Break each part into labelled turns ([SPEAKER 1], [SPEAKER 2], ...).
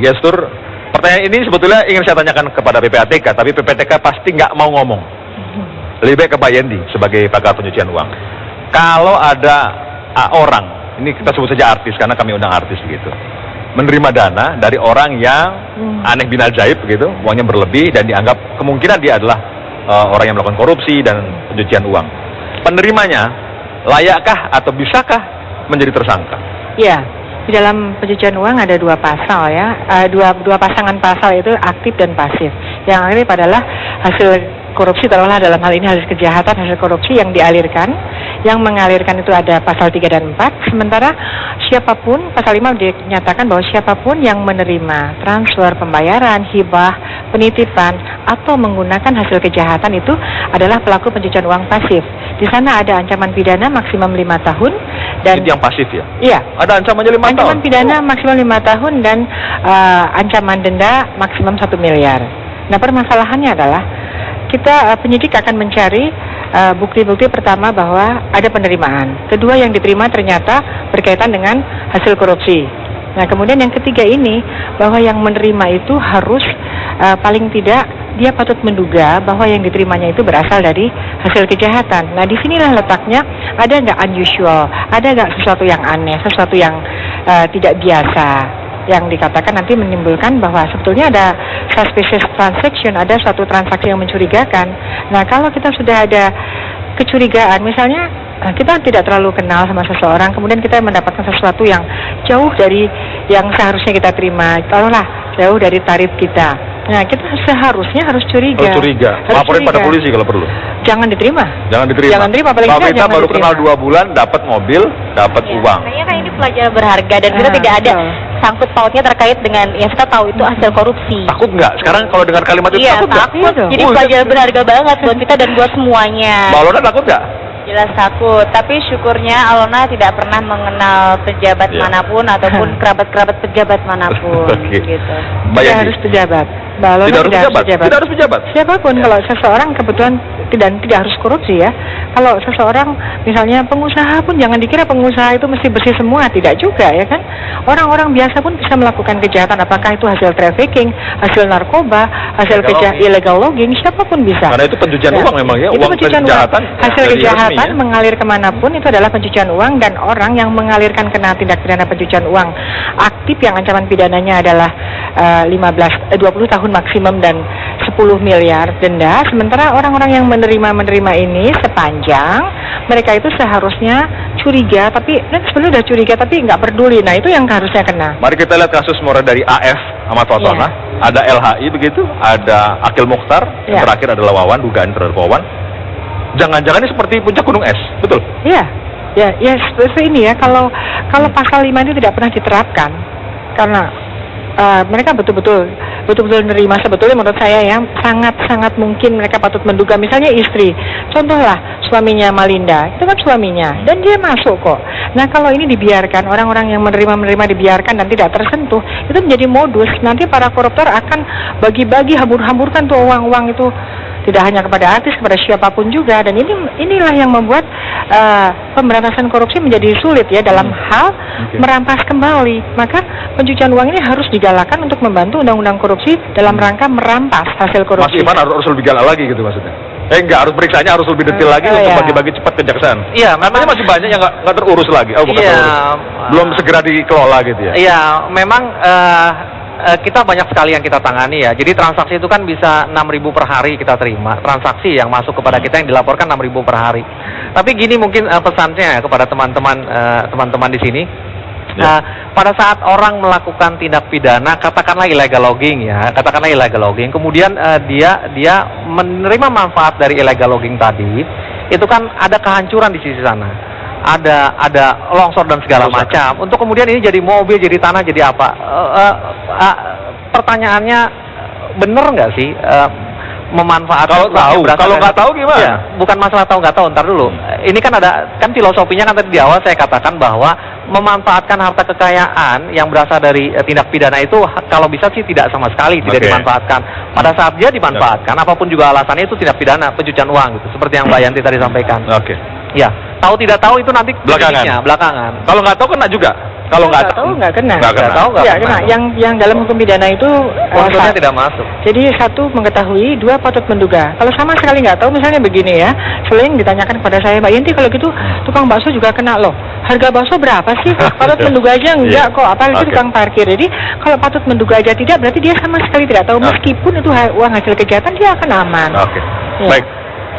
[SPEAKER 1] gestur. Pertanyaan ini sebetulnya ingin saya tanyakan kepada PPATK, tapi PPATK pasti nggak mau ngomong. Lebih baik ke Pak Yendi sebagai pakar pencucian uang. Kalau ada orang, ini kita sebut saja artis karena kami undang artis begitu, menerima dana dari orang yang aneh bin ajaib begitu, uangnya berlebih dan dianggap kemungkinan dia adalah orang yang melakukan korupsi dan pencucian uang. Penerimanya layakkah atau bisakah menjadi tersangka?
[SPEAKER 2] Ya, di dalam pencucian uang ada dua pasal ya, dua pasangan pasal itu aktif dan pasif. Yang aktif adalah hasil korupsi, taruhlah dalam hal ini hasil kejahatan, hasil korupsi yang dialirkan. Yang mengalirkan itu ada pasal 3 dan 4, sementara siapapun, pasal 5 dinyatakan bahwa siapapun yang menerima transfer, pembayaran, hibah, penitipan, atau menggunakan hasil kejahatan itu adalah pelaku pencucian uang pasif. Di sana ada ancaman pidana maksimum 5 tahun. Dan
[SPEAKER 1] itu yang pasif ya?
[SPEAKER 2] Iya.
[SPEAKER 1] Ada ancamannya 5 tahun?
[SPEAKER 2] Ancaman pidana maksimum 5 tahun dan ancaman denda maksimum 1 miliar. Nah, permasalahannya adalah kita penyidik akan mencari bukti-bukti pertama bahwa ada penerimaan. Kedua, yang diterima ternyata berkaitan dengan hasil korupsi. Nah, kemudian yang ketiga ini bahwa yang menerima itu harus paling tidak dia patut menduga bahwa yang diterimanya itu berasal dari hasil kejahatan. Nah, disinilah letaknya, ada nggak unusual, ada nggak sesuatu yang aneh, sesuatu yang tidak biasa, yang dikatakan nanti menimbulkan bahwa sebetulnya ada suspicious transaction, ada suatu transaksi yang mencurigakan. Nah, kalau kita sudah ada kecurigaan, misalnya kita tidak terlalu kenal sama seseorang, kemudian kita mendapatkan sesuatu yang jauh dari yang seharusnya kita terima, taruhlah jauh dari tarif kita. Nah, kita seharusnya harus curiga.
[SPEAKER 1] Harus curiga. Laporin pada polisi kalau perlu.
[SPEAKER 2] Jangan diterima.
[SPEAKER 1] Jangan diterima.
[SPEAKER 2] Jangan terima, paling
[SPEAKER 1] kalau
[SPEAKER 2] tidak
[SPEAKER 1] kita
[SPEAKER 2] jangan
[SPEAKER 1] baru
[SPEAKER 2] diterima.
[SPEAKER 1] kenal 2 bulan, dapat mobil, dapat uang.
[SPEAKER 3] Kayaknya kan ini pelajaran berharga dan kita tidak ada sangkut pautnya terkait dengan yang kita tahu itu hasil korupsi.
[SPEAKER 1] Takut nggak? Sekarang kalau dengar kalimat itu
[SPEAKER 3] Iya,
[SPEAKER 1] takut nggak?
[SPEAKER 3] takut. Jadi pelajaran berharga banget buat kita dan buat semuanya.
[SPEAKER 1] Mbak Alona takut nggak?
[SPEAKER 3] Jelas takut, tapi syukurnya Alona tidak pernah mengenal pejabat manapun ataupun kerabat-kerabat pejabat manapun. Gitu.
[SPEAKER 2] Tidak harus pejabat. Mbak Alona
[SPEAKER 1] tidak harus pejabat. Tidak harus pejabat.
[SPEAKER 2] Siapapun, kalau seseorang kebetulan tidak harus korupsi ya. Kalau seseorang misalnya pengusaha pun jangan dikira pengusaha itu mesti bersih semua, tidak juga ya kan. Orang-orang biasa pun bisa melakukan kejahatan, apakah itu hasil trafficking, hasil narkoba, hasil illegal logging, siapapun bisa.
[SPEAKER 1] Karena itu pencucian uang memang ya,
[SPEAKER 2] itu
[SPEAKER 1] uang kejahatan.
[SPEAKER 2] Hasil kejahatan mengalir kemanapun itu adalah pencucian uang, dan orang yang mengalirkan kena tindak pidana pencucian uang aktif yang ancaman pidananya adalah 20 tahun maksimum dan 10 miliar denda. Sementara orang-orang yang menerima ini sepanjang mereka itu seharusnya curiga, tapi sebenarnya udah curiga tapi nggak peduli. Nah, itu yang harusnya kena.
[SPEAKER 1] Mari kita lihat kasus mulai dari AF Ahmad Fatona, ada LHI begitu, ada Akil Mukhtar, yang terakhir adalah Wawan, dugaan terhadap Wawan. Jangan-jangan ini seperti puncak gunung es, betul?
[SPEAKER 2] Iya, ya seperti ini ya. Kalau pasal 5 ini tidak pernah diterapkan, karena mereka betul-betul menerima. Sebetulnya menurut saya ya sangat mungkin mereka patut menduga, misalnya istri, contohlah suaminya Malinda, itu kan suaminya dan dia masuk kok. Nah, kalau ini dibiarkan, orang-orang yang menerima dibiarkan dan tidak tersentuh, itu menjadi modus. Nanti para koruptor akan bagi-bagi, hambur-hamburkan tuh uang-uang itu, tidak hanya kepada artis, kepada siapapun juga. Dan inilah yang membuat pemberantasan korupsi menjadi sulit ya dalam hal merampas kembali. Maka pencucian uang ini harus digalakkan untuk membantu undang-undang korupsi dalam rangka merampas hasil korupsi.
[SPEAKER 1] Mas Ivan harus lebih galak lagi gitu maksudnya? Enggak, harus periksanya harus lebih detail lagi untuk bagi-bagi cepat kejaksaan. Iya, memang masih banyak yang nggak terurus lagi. Oh, bukan terurus. Belum segera dikelola gitu ya?
[SPEAKER 4] Iya, memang kita banyak sekali yang kita tangani ya. Jadi transaksi itu kan bisa 6.000 per hari kita terima. Transaksi yang masuk kepada kita yang dilaporkan 6.000 per hari. Tapi gini mungkin pesannya kepada teman-teman di sini. Pada saat orang melakukan tindak pidana, katakanlah illegal logging ya, kemudian dia menerima manfaat dari illegal logging tadi, itu kan ada kehancuran di sisi sana, ada longsor dan segala macam. Untuk kemudian ini jadi mobil, jadi tanah, jadi apa? Pertanyaannya bener nggak sih? Memanfaatkan
[SPEAKER 1] kalau nggak tahu gimana?
[SPEAKER 4] Ya, bukan masalah tahu nggak tahu, ntar dulu. Ini kan ada filosofinya kan tadi di awal saya katakan bahwa memanfaatkan harta kekayaan yang berasal dari tindak pidana itu kalau bisa sih tidak sama sekali tidak dimanfaatkan. Pada saat dia dimanfaatkan, apapun juga alasannya itu tindak pidana pencucian uang gitu. Seperti yang Mbak Yanti tadi sampaikan. Ya, tahu tidak tahu itu nanti
[SPEAKER 1] belakangan.
[SPEAKER 4] Belakangan.
[SPEAKER 1] Kalau nggak tahu kena juga. Kalau nggak
[SPEAKER 2] nggak kena.
[SPEAKER 1] Nggak kena.
[SPEAKER 4] Tahu nggak
[SPEAKER 2] Ya,
[SPEAKER 4] kena.
[SPEAKER 2] kena. Yang dalam hukum pidana itu
[SPEAKER 4] Unsurnya
[SPEAKER 2] satu.
[SPEAKER 4] tidak masuk.
[SPEAKER 2] Jadi satu mengetahui, dua patut menduga. Kalau sama sekali nggak tahu, misalnya begini ya, sering ditanyakan kepada saya, Mbak Yenti, kalau gitu tukang bakso juga kena loh. Harga bakso berapa sih? Patut menduga aja enggak kok, apalagi
[SPEAKER 1] Oke.
[SPEAKER 2] tukang parkir. Jadi kalau patut menduga aja tidak, berarti dia sama sekali tidak tahu. Meskipun itu uang hasil kejahatan, dia akan aman.
[SPEAKER 1] Oke.
[SPEAKER 2] Ya.
[SPEAKER 1] Baik.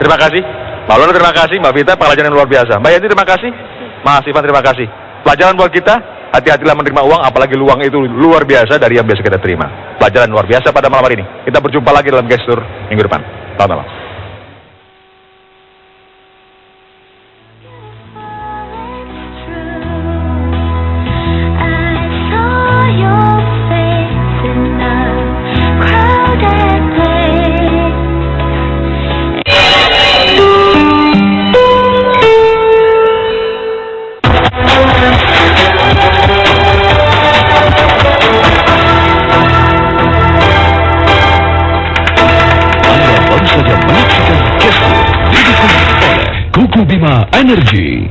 [SPEAKER 1] Terima kasih. Mbak Lona terima kasih, Mbak Vita pelajaran yang luar biasa. Mbak Yanti terima kasih. Mas Ivan terima kasih. Pelajaran buat kita, hati-hatilah menerima uang, apalagi uang itu luar biasa dari yang biasa kita terima. Pelajaran luar biasa pada malam hari ini. Kita berjumpa lagi dalam gestur minggu depan. Selamat malam.
[SPEAKER 5] I saw your face in a crowded place.
[SPEAKER 6] Anda baru saja menyaksikan gestur didukung oleh Kuku Bima Energy.